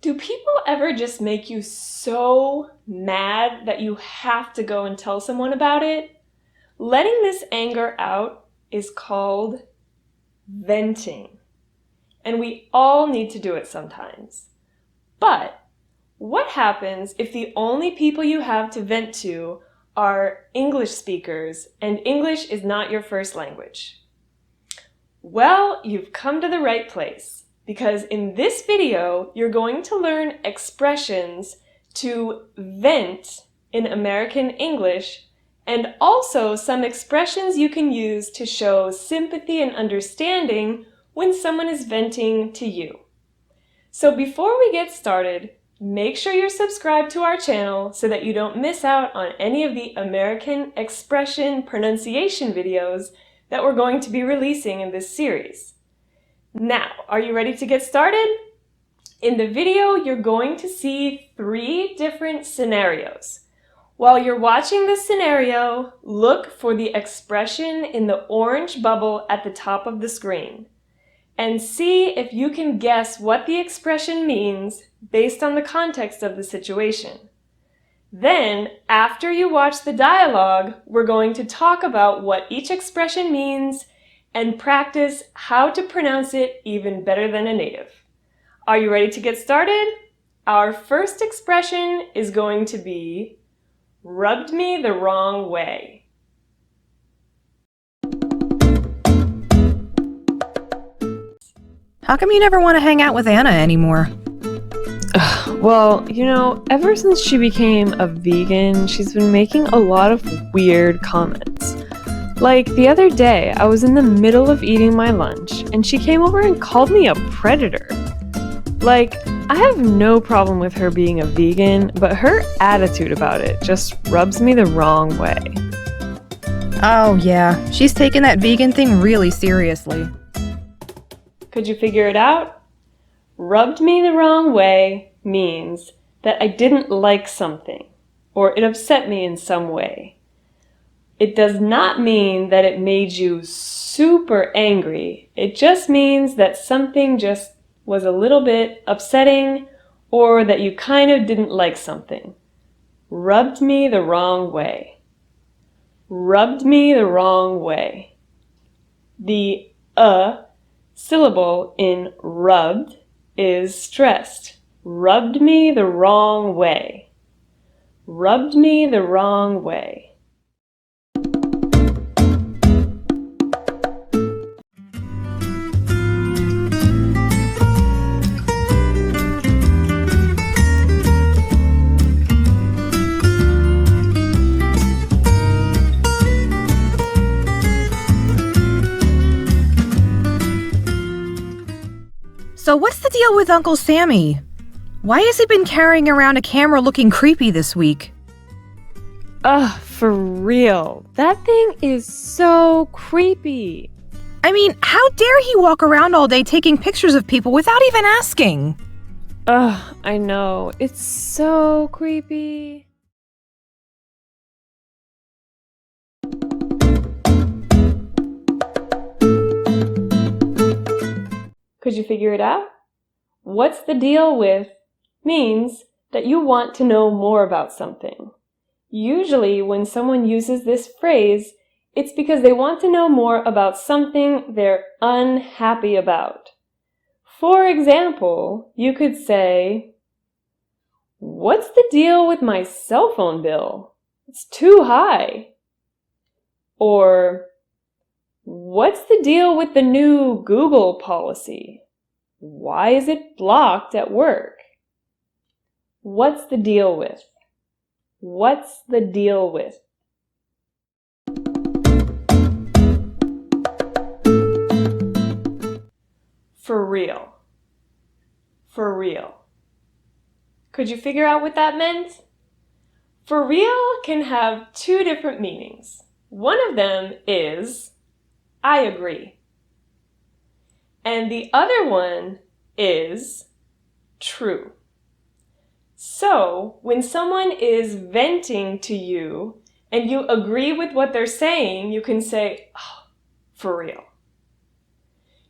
Do people ever just make you so mad that you have to go and tell someone about it? Letting this anger out is called venting, and we all need to do it sometimes. But what happens if the only people you have to vent to are English speakers and English is not your first language? Well, you've come to the right place, because in this video, you're going to learn expressions to vent in American English, and also some expressions you can use to show sympathy and understanding when someone is venting to you. So before we get started, make sure you're subscribed to our channel so that you don't miss out on any of the American expression pronunciation videos that we're going to be releasing in this series. Now, are you ready to get started? In the video, you're going to see 3 different scenarios. While you're watching the scenario, look for the expression in the orange bubble at the top of the screen, and see if you can guess what the expression means based on the context of the situation. Then, after you watch the dialogue, we're going to talk about what each expression means and practice how to pronounce it even better than a native. Are you ready to get started? Our first expression is going to be rubbed me the wrong way. How come you never want to hang out with Anna anymore? Well, ever since she became a vegan, she's been making a lot of weird comments. Like the other day, I was in the middle of eating my lunch, and she came over and called me a predator. Like, I have no problem with her being a vegan, but her attitude about it just rubs me the wrong way. Oh yeah, she's taken that vegan thing really seriously. Could you figure it out? Rubbed me the wrong way means that I didn't like something, or it upset me in some way. It does not mean that it made you super angry. It just means that something just was a little bit upsetting, or that you kind of didn't like something. Rubbed me the wrong way. Rubbed me the wrong way. The syllable in rubbed is stressed. Rubbed me the wrong way. Rubbed me the wrong way. So what's the deal with Uncle Sammy? Why has he been carrying around a camera looking creepy this week? Ugh, for real. That thing is so creepy. I mean, how dare he walk around all day taking pictures of people without even asking? Ugh, I know. It's so creepy. Could you figure it out? What's the deal with means that you want to know more about something. Usually when someone uses this phrase, it's because they want to know more about something they're unhappy about. For example, you could say, "What's the deal with my cell phone bill? It's too high." Or, "What's the deal with the new Google policy? Why is it blocked at work?" What's the deal with? What's the deal with? For real. For real. Could you figure out what that meant? For real can have 2 different meanings. One of them is, I agree. And the other one is true. So, when someone is venting to you and you agree with what they're saying, you can say, "Oh, for real."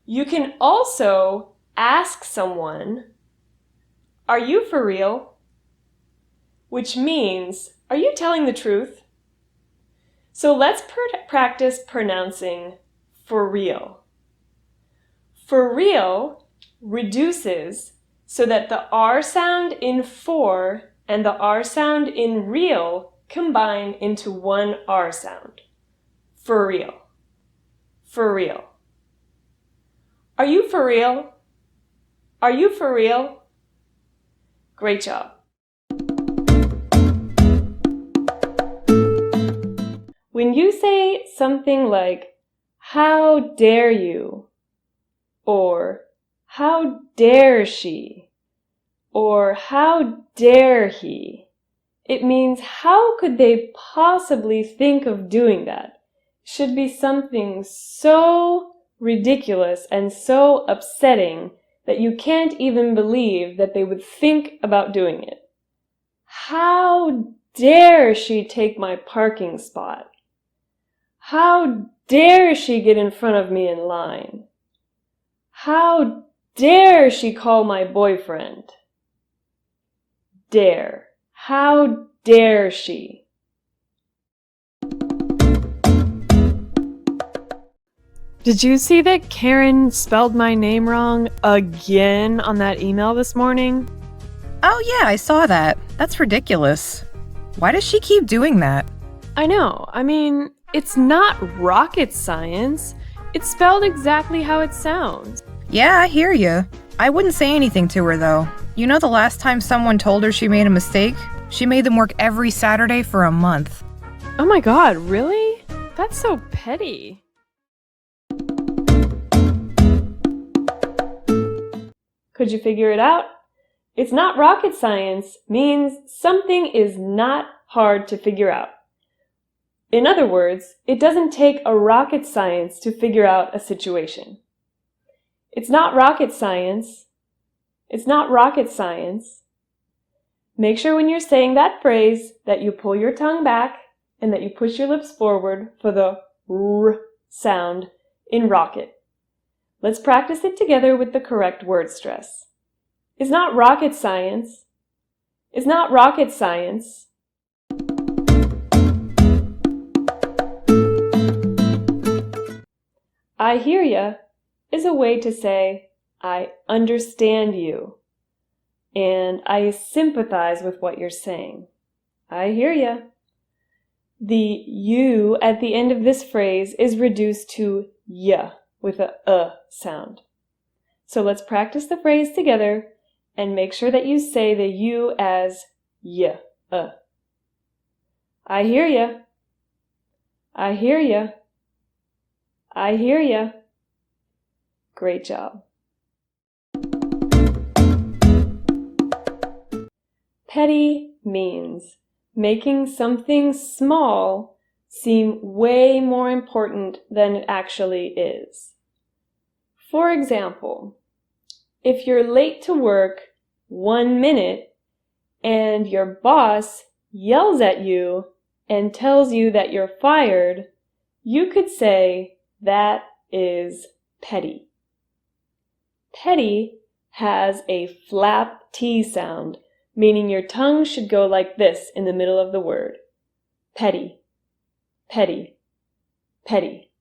You can also ask someone, Are you for real? Which means, are you telling the truth? So let's practice pronouncing for real. For real reduces so that the R sound in for and the R sound in real combine into one R sound. For real. For real. Are you for real? Are you for real? Great job. When you say something like, how dare you? Or, how dare she? Or, how dare he? It means, how could they possibly think of doing that? It should be something so ridiculous and so upsetting that you can't even believe that they would think about doing it. How dare she take my parking spot? How dare she get in front of me in line? How dare she call my boyfriend? Dare. How dare she? Did you see that Karen spelled my name wrong again on that email this morning? Oh yeah, I saw that. That's ridiculous. Why does she keep doing that? I know. I mean, it's not rocket science. It's spelled exactly how it sounds. Yeah, I hear you. I wouldn't say anything to her though. You know the last time someone told her she made a mistake? She made them work every Saturday for a month. Oh my god, really? That's so petty. Could you figure it out? It's not rocket science means something is not hard to figure out. In other words, it doesn't take a rocket science to figure out a situation. It's not rocket science. It's not rocket science. Make sure when you're saying that phrase that you pull your tongue back and that you push your lips forward for the R sound in rocket. Let's practice it together with the correct word stress. It's not rocket science. It's not rocket science. I hear ya is a way to say, I understand you, and I sympathize with what you're saying. I hear ya. The you at the end of this phrase is reduced to ya with a sound. So let's practice the phrase together and make sure that you say the you as ya. I hear ya. I hear ya. I hear ya. Great job. Petty means making something small seem way more important than it actually is. For example, if you're late to work 1 minute and your boss yells at you and tells you that you're fired, you could say that is petty. Petty has a flap T sound, meaning your tongue should go like this in the middle of the word. Petty, petty, petty.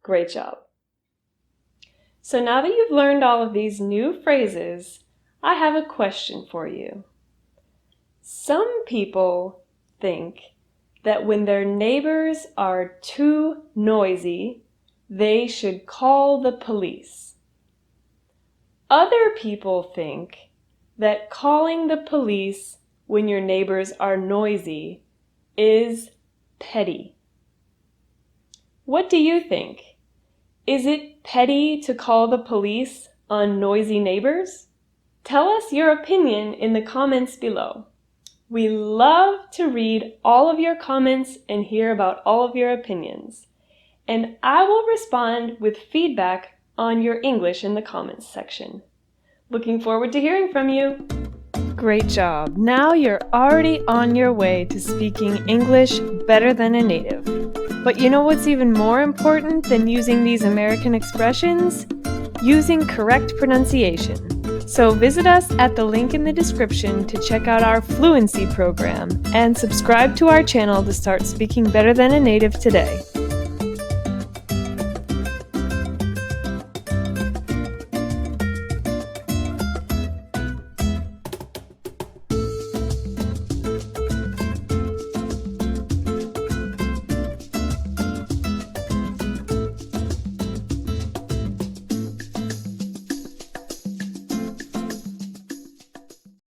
Great job. So now that you've learned all of these new phrases, I have a question for you. Some people think that when their neighbors are too noisy, they should call the police. Other people think that calling the police when your neighbors are noisy is petty. What do you think? Is it petty to call the police on noisy neighbors? Tell us your opinion in the comments below. We love to read all of your comments and hear about all of your opinions. And I will respond with feedback on your English in the comments section. Looking forward to hearing from you. Great job. Now you're already on your way to speaking English better than a native. But you know what's even more important than using these American expressions? Using correct pronunciation. So visit us at the link in the description to check out our fluency program and subscribe to our channel to start speaking better than a native today.